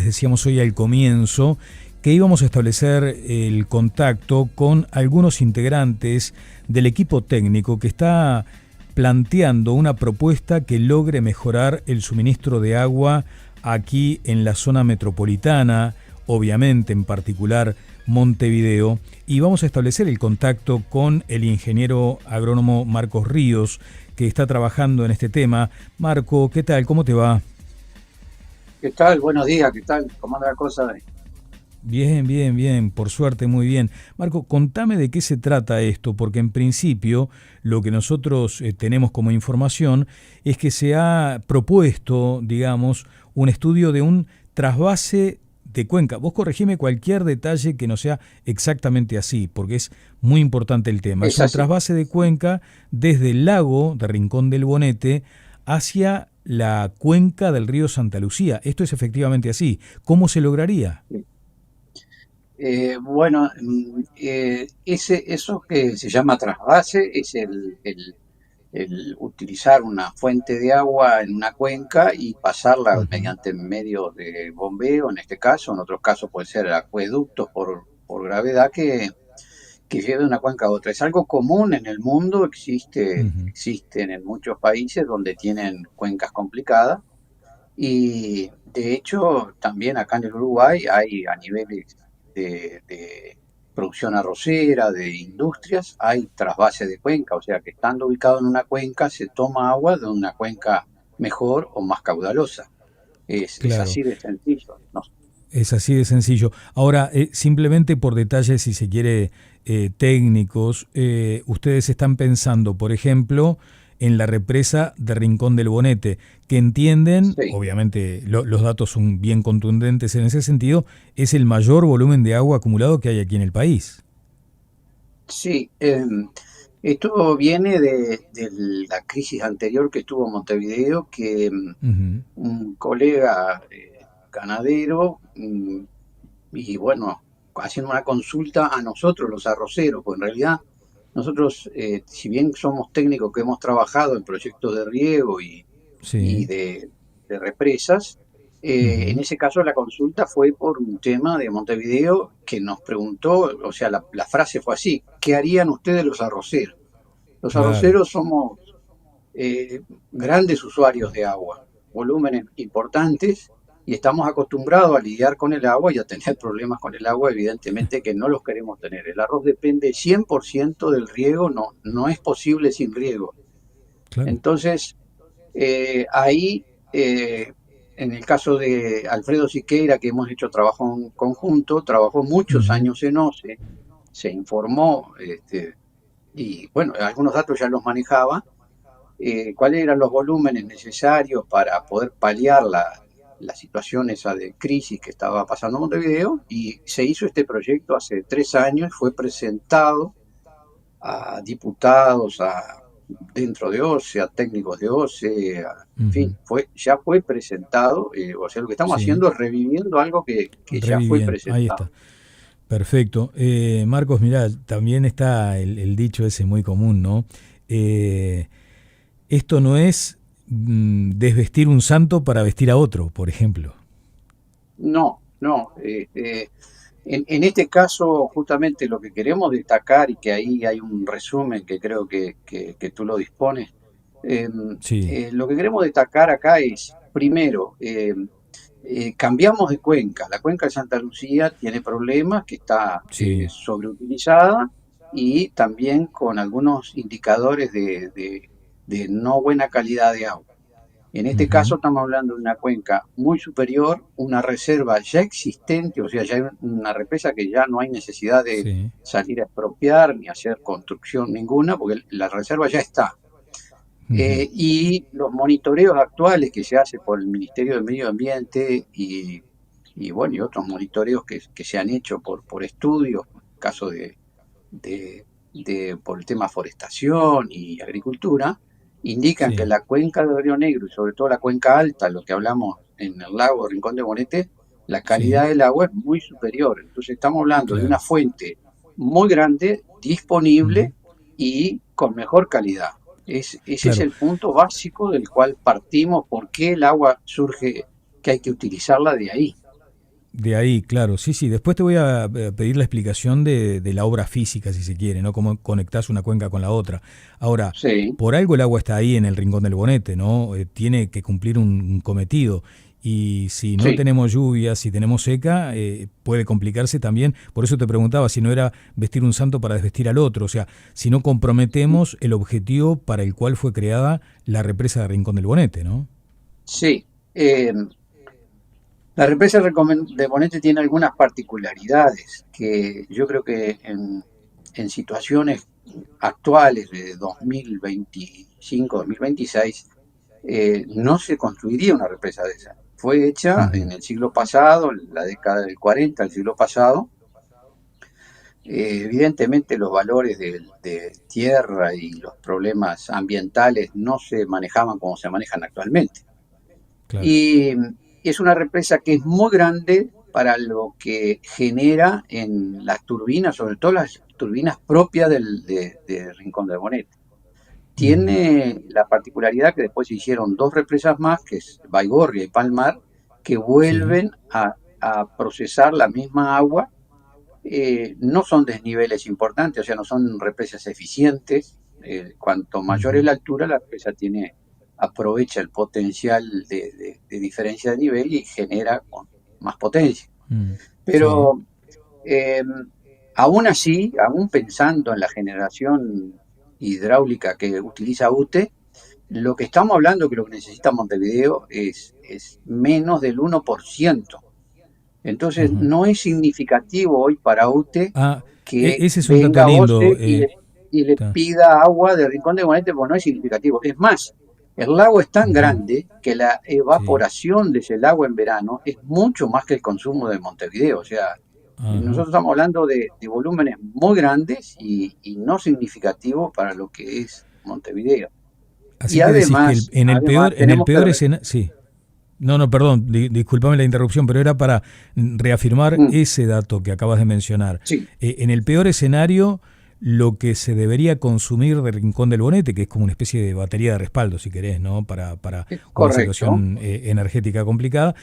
Decíamos hoy al comienzo que íbamos a establecer el contacto con algunos integrantes del equipo técnico que está planteando una propuesta que logre mejorar el suministro de agua aquí en la zona metropolitana, obviamente en particular Montevideo, y vamos a establecer el contacto con el ingeniero agrónomo Marcos Ríos, que está trabajando en este tema. Marco, ¿qué tal? ¿Cómo te va? ¿Qué tal? Buenos días, ¿qué tal? ¿Cómo anda la cosa? Bien, bien, bien, por suerte muy bien. Marco, contame de qué se trata esto, porque en principio lo que nosotros tenemos como información es que se ha propuesto, digamos, un estudio de un trasvase de cuenca. Vos corregime cualquier detalle que no sea exactamente así, porque es muy importante el tema. Es Es un así. trasvase de cuenca desde el lago de Rincón del Bonete hacia la cuenca del río Santa Lucía. Esto es efectivamente así. ¿Cómo se lograría? Bueno, eso que se llama trasvase es el utilizar una fuente de agua en una cuenca y pasarla Ujú. mediante medios de bombeo, en este caso. En otros casos puede ser acueductos por gravedad que lleve de una cuenca a otra. Es algo común en el mundo, Ujú. existen en muchos países donde tienen cuencas complicadas. Y de hecho, también acá en el Uruguay hay a niveles de producción arrocera, de industrias, hay trasvase de cuenca, o sea que estando ubicado en una cuenca se toma agua de una cuenca mejor o más caudalosa. Es Claro, así de sencillo, ¿no? es así de sencillo. Ahora, simplemente por detalles, si se quiere, técnicos, ustedes están pensando, por ejemplo, en la represa de Rincón del Bonete, que entienden, Sí, obviamente los datos son bien contundentes en ese sentido, es el mayor volumen de agua acumulado que hay aquí en el país. sí. Esto viene de la crisis anterior que tuvo Montevideo, que Ujú. un colega ganadero y bueno, haciendo una consulta a nosotros los arroceros, pues en realidad nosotros, si bien somos técnicos que hemos trabajado en proyectos de riego y Sí. de represas, en Ujú. ese caso la consulta fue por un tema de Montevideo que nos preguntó, o sea, la frase fue así: ¿qué harían ustedes los arroceros? Los Claro. arroceros somos eh, grandes usuarios de agua, volúmenes importantes, y estamos acostumbrados a lidiar con el agua y a tener problemas con el agua, evidentemente que no los queremos tener. El arroz depende 100% del riego, no es posible sin riego. Claro. Entonces, ahí, en el caso de Alfredo Siqueira, que hemos hecho trabajo en conjunto, trabajó muchos Ujú. años en OCE, se informó, y bueno, algunos datos ya los manejaba, cuáles eran los volúmenes necesarios para poder paliar la situación esa de crisis que estaba pasando en Montevideo, y se hizo este proyecto hace 3 años, fue presentado a diputados, dentro de OCE, a técnicos de OCE, en Ujú. fin, ya fue presentado, o sea, lo que estamos Sí. haciendo es reviviendo algo que ya fue Reviviendo. Ahí presentado. está. Perfecto. Marcos, mirá, también está el dicho ese muy común, ¿no? Eh, Esto no es desvestir un santo para vestir a otro, por ejemplo. No, no. En este caso, justamente lo que queremos destacar, y que ahí hay un resumen que creo que tú lo dispones, eh, Sí. lo que queremos destacar acá es, primero, cambiamos de cuenca. La cuenca de Santa Lucía tiene problemas, que está Sí. sobreutilizada y también con algunos indicadores de no buena calidad de agua. En este Ujú. caso estamos hablando de una cuenca muy superior, una reserva ya existente, o sea, ya hay una represa que ya no hay necesidad de Sí. salir a expropiar ni hacer construcción ninguna, porque la reserva ya está. Ujú. Y los monitoreos actuales que se hace por el Ministerio de Medio Ambiente y bueno, y otros monitoreos que se han hecho por estudios, en el caso de, por el tema forestación y agricultura, indican que Sí. la cuenca del Río Negro y sobre todo la cuenca alta, lo que hablamos en el lago Rincón de Bonete, la Sí. calidad del agua es muy superior. Entonces estamos hablando de una Claro. fuente muy grande, Ujú. disponible y con mejor calidad. Ese es Claro. el punto básico del cual partimos, por qué el agua surge, que hay que utilizarla de ahí. De ahí, claro, sí, sí. Después te voy a pedir la explicación de la obra física, si se quiere, ¿no? Cómo conectás una cuenca con la otra. Ahora, Sí, por algo el agua está ahí en el rincón del Bonete, ¿no? Tiene que cumplir un cometido. Y si no sí. tenemos lluvia, si tenemos seca, puede complicarse también. Por eso te preguntaba si no era vestir un santo para desvestir al otro. O sea, si no comprometemos el objetivo para el cual fue creada la represa de Rincón del Bonete, ¿no? Sí. La represa de Bonete tiene algunas particularidades que yo creo que en situaciones actuales de 2025-2026 no se construiría una represa de esa. Fue hecha Ujú. en el siglo pasado, en la década del 40 del siglo pasado. Evidentemente los valores de tierra y los problemas ambientales no se manejaban como se manejan actualmente. Claro. Y es una represa que es muy grande para lo que genera en las turbinas, sobre todo las turbinas propias de Rincón de Bonet. Ujú. Tiene la particularidad que después se hicieron dos represas más, que es Baigorria y Palmar, que Sí. vuelven a procesar la misma agua. No son desniveles importantes, o sea, no son represas eficientes. Cuanto mayor es Ujú. la altura, la represa aprovecha el potencial de diferencia de nivel y genera con más potencia. Mm. Sí. Pero eh, aún así, aún pensando en la generación hidráulica que utiliza UTE, lo que estamos hablando, que lo que necesita Montevideo es menos del 1%. Entonces, Ujú. no es significativo hoy para UTE Ah, que ese es un dato venga lindo. OCE y le Ta. pida agua de Rincón de Bonete, pues no es significativo. Es más, el lago es tan Ujú. grande que la Sí. evaporación de ese lago en verano es mucho más que el consumo de Montevideo. O sea, Ajá. nosotros estamos hablando de volúmenes muy grandes y no significativos para lo que es Montevideo. Así Y que decís que además en el tenemos que... peor escenario, sí. No, no, perdón, discúlpame la interrupción, pero era para reafirmar Mm, ese dato que acabas de mencionar. sí, En el peor escenario, lo que se debería consumir de Rincón del Bonete, que es como una especie de batería de respaldo, si querés, ¿no? Para es una correcto. situación energética complicada,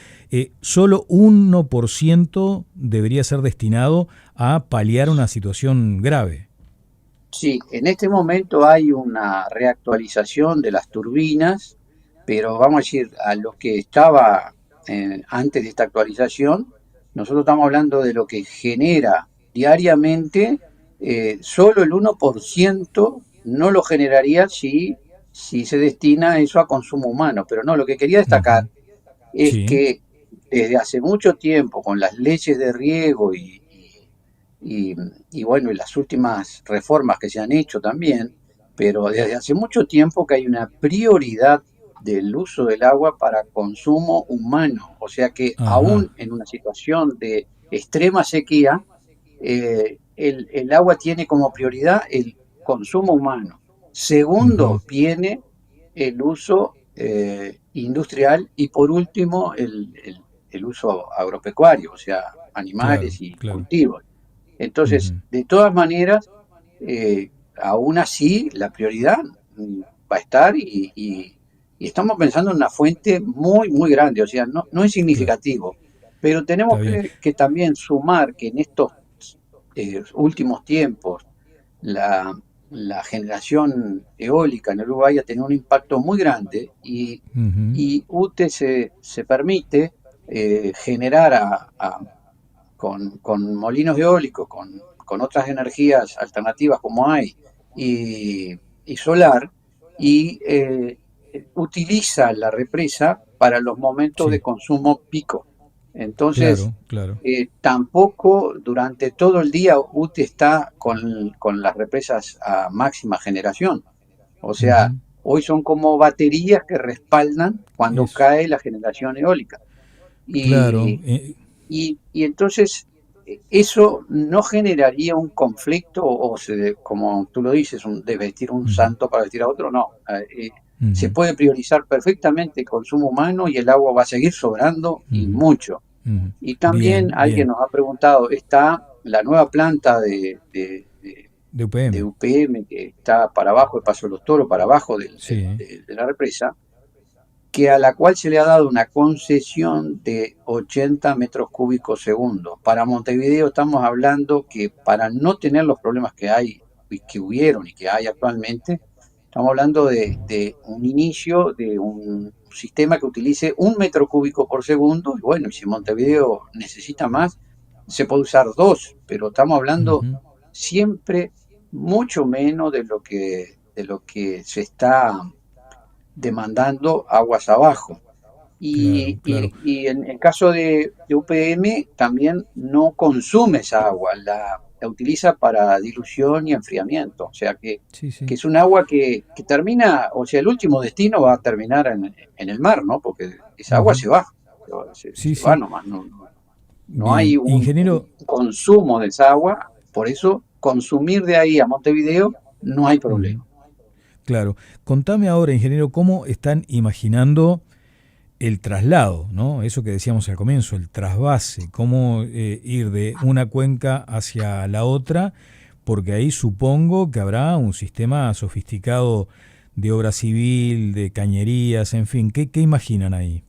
solo 1% debería ser destinado a paliar una situación grave. Sí, en este momento hay una reactualización de las turbinas, pero vamos a decir, a lo que estaba antes de esta actualización, nosotros estamos hablando de lo que genera diariamente, solo el 1% no lo generaría si se destina eso a consumo humano, pero no, lo que quería destacar Ujú. es Sí. que desde hace mucho tiempo, con las leyes de riego y, y bueno, y las últimas reformas que se han hecho también, pero desde hace mucho tiempo que hay una prioridad del uso del agua para consumo humano. O sea que Ajá. aún en una situación de extrema sequía, el agua tiene como prioridad el consumo humano. Ujú. Segundo, viene el uso industrial y por último el uso agropecuario, o sea, Claro, animales y claro. cultivos. Entonces, Ujú. de todas maneras, aún así, la prioridad va a estar y estamos pensando en una fuente muy, muy grande, o sea, no es Claro. significativo, pero tenemos Está bien. que también sumar que en estos últimos tiempos la generación eólica en Uruguay ha tenido un impacto muy grande Ujú. y UTE se permite generar con molinos eólicos, con otras energías alternativas como hay y solar, y utiliza la represa para los momentos de Sí, consumo pico. Entonces, claro, claro. tampoco durante todo el día UTE está con las represas a máxima generación. O sea, Ujú. hoy son como baterías que respaldan cuando Eso. cae la generación eólica. Claro. Y, y entonces eso no generaría un conflicto como tú lo dices, de vestir un Ujú. santo para vestir a otro, no. Se Ujú. puede priorizar perfectamente el consumo humano y el agua va a seguir sobrando y Ujú. mucho. Ujú. Y Bien, también alguien bien. nos ha preguntado, está la nueva planta De de UPM. UPM que está para abajo de Paso de los Toros, para abajo Sí. de la represa, que a la cual se le ha dado una concesión de 80 metros cúbicos segundo. Para Montevideo estamos hablando que para no tener los problemas que hay, y que hubieron y que hay actualmente, estamos hablando de un inicio de un sistema que utilice 1 metro cúbico por segundo, y bueno, y si Montevideo necesita más, se puede usar 2, pero estamos hablando Ujú. siempre mucho menos de lo que se está demandando aguas abajo. Claro, claro. Y en el caso de UPM también no consume esa agua, la utiliza para dilución y enfriamiento. O sea Sí, que sí. es un agua que termina, o sea, el último destino va a terminar en el mar, ¿no? Porque esa agua Ujú. se va, Sí, se va sí. nomás, no hay Bien. un Ingeniero, consumo de esa agua, por eso consumir de ahí a Montevideo no hay ujú, problema. claro. Contame ahora, ingeniero, cómo están imaginando el traslado, ¿no? Eso que decíamos al comienzo, el trasvase, cómo ir de una cuenca hacia la otra, porque ahí supongo que habrá un sistema sofisticado de obra civil, de cañerías, en fin, ¿qué imaginan ahí?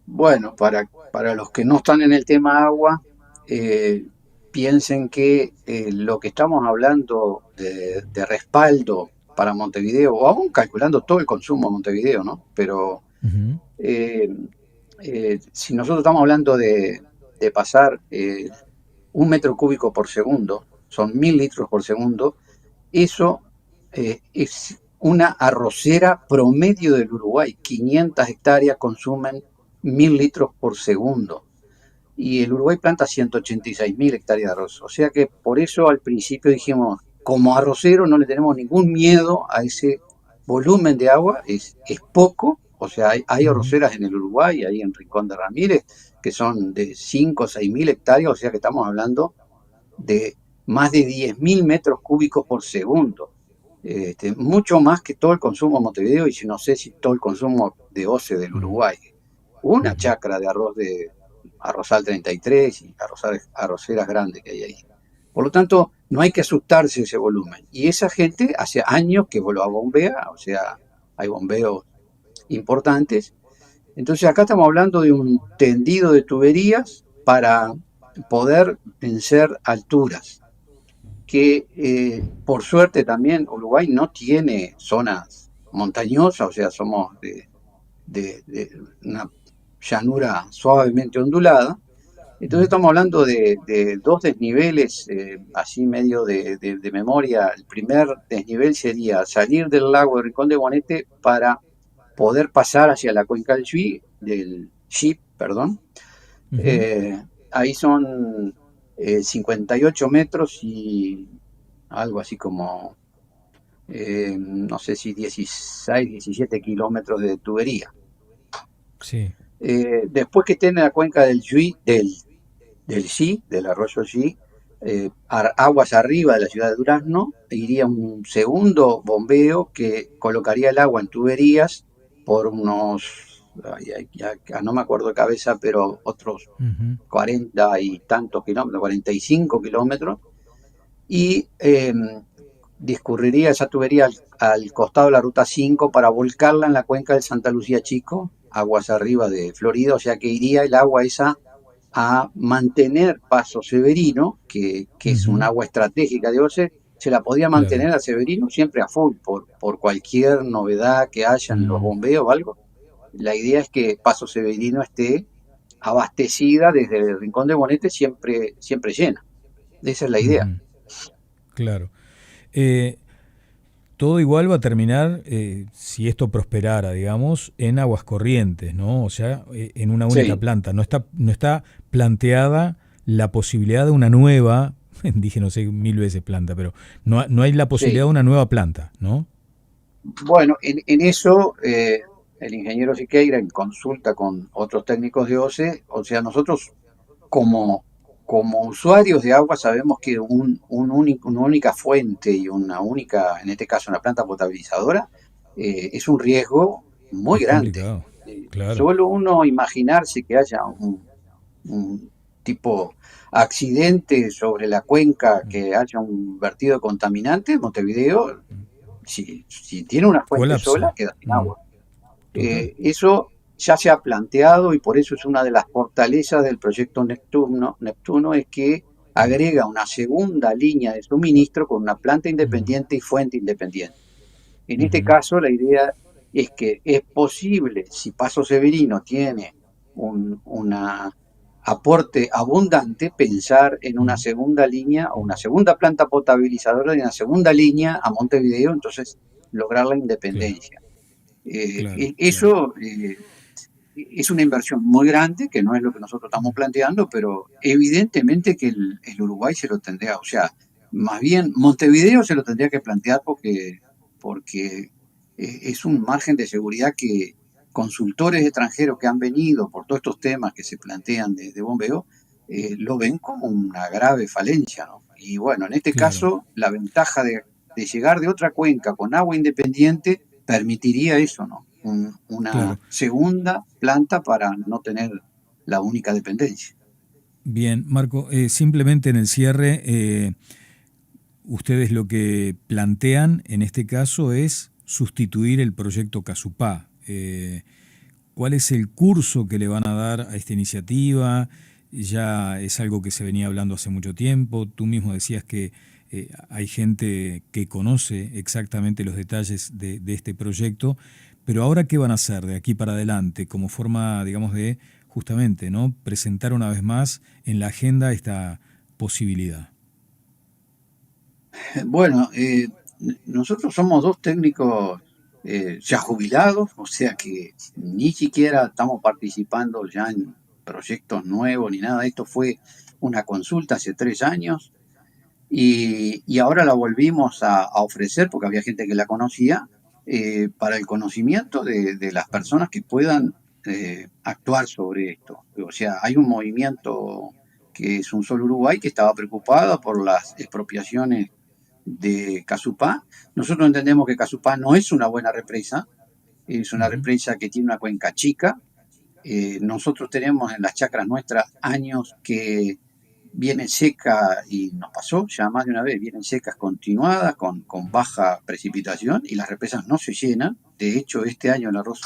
Bueno, para los que no están en el tema agua, eh, piensen que lo que estamos hablando de respaldo para Montevideo, o aún calculando todo el consumo de Montevideo, ¿no? Pero Ujú, eh, si nosotros estamos hablando de pasar 1 metro cúbico por segundo, son 1000 litros por segundo, eso es una arrocera promedio del Uruguay. 500 hectáreas consumen 1000 litros por segundo. Y el Uruguay planta 186.000 hectáreas de arroz. O sea que por eso al principio dijimos, como arrocero no le tenemos ningún miedo a ese volumen de agua, es poco. O sea, hay ujú, arroceras en el Uruguay, ahí en Rincón de Ramírez, que son de 5 o 6.000 hectáreas, o sea que estamos hablando de más de 10.000 metros cúbicos por segundo. Mucho más que todo el consumo de Montevideo, y si no sé si todo el consumo de OCE del ujú, Uruguay. Una ujú, chacra de arroz de Arrozal 33 y arroceras grandes que hay ahí. Por lo tanto, no hay que asustarse de ese volumen. Y esa gente hace años que lo bombea, o sea, hay bombeos importantes. Entonces acá estamos hablando de un tendido de tuberías para poder vencer alturas, que por suerte también Uruguay no tiene zonas montañosas, o sea, somos de una llanura suavemente ondulada. Entonces ujú. estamos hablando de dos desniveles, así medio de memoria. El primer desnivel sería salir del lago de Rincón de Bonete para poder pasar hacia la cuenca del Xi, perdón. Ujú. Eh, Ahí son 58 metros y algo así como, no sé si 16, 17 kilómetros de tubería. Sí. Después que esté en la cuenca del Xi, del arroyo Xi, aguas arriba de la ciudad de Durazno, iría un segundo bombeo que colocaría el agua en tuberías por unos, ya no me acuerdo de cabeza, pero otros Ujú, 40 y tantos kilómetros, 45 kilómetros, y discurriría esa tubería al costado de la ruta 5 para volcarla en la cuenca del Santa Lucía Chico, aguas arriba de Florida, o sea que iría el agua esa a mantener Paso Severino, que es un ujú, agua estratégica de OCE, se la podía claro. mantener a Severino siempre a full, por cualquier novedad que haya en los Mm, bombeos o algo. La idea es que Paso Severino esté abastecida desde el Rincón de Bonete siempre, siempre llena. Esa es la idea. ujú, claro. Eh, Todo igual va a terminar, si esto prosperara, digamos, en aguas corrientes, ¿no? O sea, en una única Sí, planta. No está planteada la posibilidad de una nueva, dije no sé 1000 veces planta, pero no hay la posibilidad sí. de una nueva planta, ¿no? Bueno, en eso el ingeniero Siqueira, en consulta con otros técnicos de OCE, o sea, nosotros como, como usuarios de agua sabemos que una única fuente y una única, en este caso una planta potabilizadora, es un riesgo muy Es grande. complicado, claro. Solo uno imaginarse que haya un tipo accidente sobre la cuenca, que haya un vertido de contaminante, Montevideo, si tiene una fuente sola, Colapsa. queda sin Mm, agua. Total. Eso ya se ha planteado y por eso es una de las fortalezas del proyecto Neptuno es que agrega una segunda línea de suministro con una planta Ujú, independiente y fuente independiente. En este ujú, caso, la idea es que es posible, si Paso Severino tiene un aporte abundante, pensar en una ujú. segunda línea o una segunda planta potabilizadora y una segunda línea a Montevideo, entonces lograr la Claro, independencia. claro, claro. Eso es una inversión muy grande, que no es lo que nosotros estamos Mm, planteando, pero evidentemente que el Uruguay se lo tendría, o sea, más bien Montevideo se lo tendría que plantear porque es un margen de seguridad que consultores extranjeros que han venido por todos estos temas que se plantean de bombeo, lo ven como una grave falencia, ¿no? Y bueno, en este claro, caso, la ventaja de llegar de otra cuenca con agua independiente permitiría eso, ¿no? Una claro. segunda planta para no tener la única dependencia. Bien, Marco, simplemente en el cierre, ustedes lo que plantean en este caso es sustituir el proyecto Casupá. ¿Cuál es el curso que le van a dar a esta iniciativa? Ya es algo que se venía hablando hace mucho tiempo. Tú mismo decías que hay gente que conoce exactamente los detalles de este proyecto, pero ahora ¿qué van a hacer de aquí para adelante como forma, digamos, de justamente, ¿no? Presentar una vez más en la agenda esta posibilidad? Bueno, nosotros somos dos técnicos ya jubilados, o sea que ni siquiera estamos participando ya en proyectos nuevos ni nada. Esto fue una consulta hace 3 años y ahora la volvimos a ofrecer porque había gente que la conocía para el conocimiento de las personas que puedan actuar sobre esto. O sea, hay un movimiento que es un solo Uruguay que estaba preocupado por las expropiaciones de Casupá. Nosotros entendemos que Casupá no es una buena represa, es una Ujú, represa que tiene una cuenca chica. Nosotros tenemos en las chacras nuestras años que viene seca y nos pasó ya más de una vez, vienen secas continuadas con baja precipitación y las represas no se llenan. De hecho, este año el arroz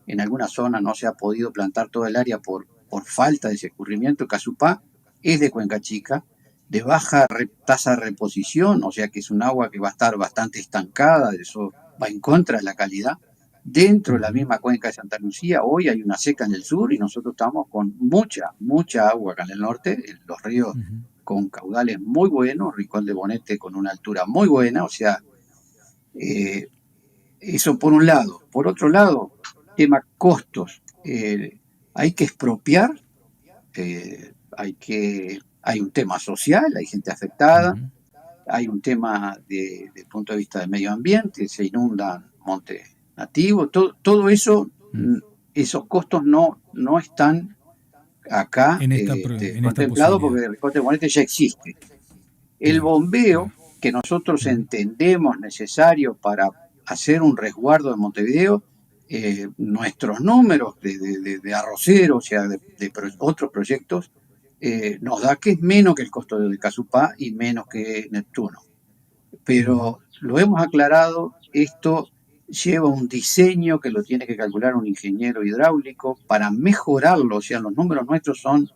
en algunas zonas no se ha podido plantar todo el área por falta de ese escurrimiento. Casupá es de cuenca chica, de baja tasa de reposición, o sea que es un agua que va a estar bastante estancada, eso va en contra de la calidad. Dentro de la ujú, misma cuenca de Santa Lucía, hoy hay una seca en el sur y nosotros estamos con mucha agua acá en el norte, en los ríos ujú. con caudales muy buenos, Rincón de Bonete con una altura muy buena, o sea, eh, eso por un lado. Por otro lado, tema costos. Hay que expropiar, hay un tema social, hay gente afectada, Ujú, hay un tema de punto de vista del medio ambiente, se inundan montes nativos, todo eso, mm. esos costos no están acá En esta contemplados posibilidad. porque el Ricote Bonete ya existe. El Claro, claro. bombeo que nosotros Ujú, entendemos necesario para hacer un resguardo de Montevideo, nuestros números de arrocero, o sea, otros proyectos, nos da que es menos que el costo de Casupá y menos que Neptuno. ujú. Pero lo hemos aclarado, esto lleva un diseño que lo tiene que calcular un ingeniero hidráulico para mejorarlo, o sea, los números nuestros son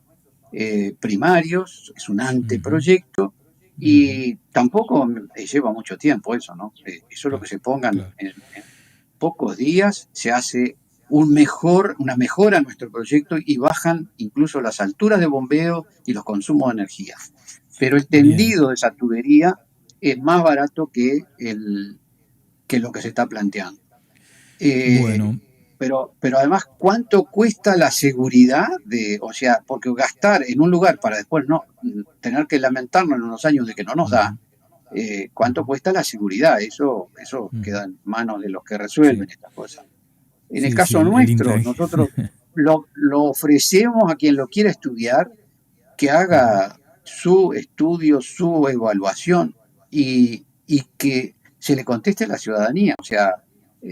primarios, es un Ujú, anteproyecto ujú. y tampoco lleva mucho tiempo eso, ¿no? Eso es lo que Claro, se pongan claro. en pocos días, se hace una mejora en nuestro proyecto y bajan incluso las alturas de bombeo y los consumos de energía. Pero el Bien. tendido de esa tubería es más barato que lo que se está planteando. Eh, Bueno, pero además, ¿cuánto cuesta la seguridad o sea, porque gastar en un lugar para después no tener que lamentarnos en unos años de que no nos da, ujú, ¿cuánto ujú, cuesta la seguridad? Eso ujú. queda en manos de los que Sí, resuelven estas cosas. En el sí, sí, caso el nuestro, intangible. nosotros lo ofrecemos a quien lo quiera estudiar, que Ujú, haga su estudio, su evaluación y que se le conteste a la ciudadanía. O sea,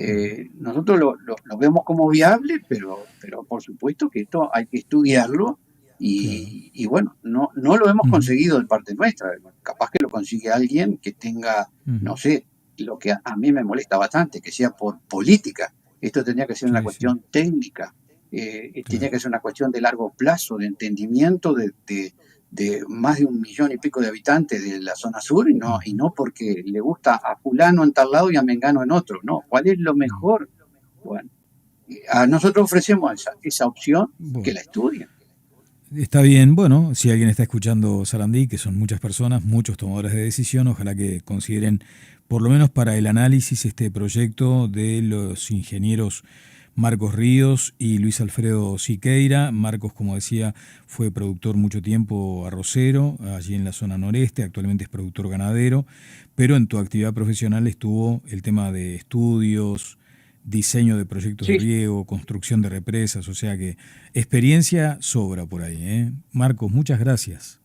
ujú, nosotros lo vemos como viable, pero por supuesto que esto hay que estudiarlo claro. y bueno, no lo hemos Ujú, conseguido de parte nuestra. Capaz que lo consigue alguien que tenga, no ujú. sé, lo que a mí me molesta bastante, que sea por política. Esto tendría que ser una Sí, sí, cuestión técnica, tenía claro. que ser una cuestión de largo plazo, de entendimiento de más de 1,000,000 y pico de habitantes de la zona sur, y Ujú, no porque le gusta a fulano en tal lado y a mengano en otro, no, ¿cuál es lo ujú. mejor? Bueno, a nosotros ofrecemos esa opción, que Bueno, la estudien. está bien. Bueno, si alguien está escuchando Sarandí, que son muchas personas, muchos tomadores de decisión, ojalá que consideren, por lo menos para el análisis, este proyecto de los ingenieros Marcos Ríos y Luis Alfredo Siqueira. Marcos, como decía, fue productor mucho tiempo arrocero, allí en la zona noreste, actualmente es productor ganadero, pero en tu actividad profesional estuvo el tema de estudios, diseño de proyectos de Sí, riego, construcción de represas, o sea que experiencia sobra por ahí, ¿eh? Marcos, muchas gracias.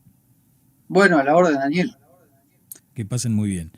bueno, a la orden, Daniel. Que pasen muy bien.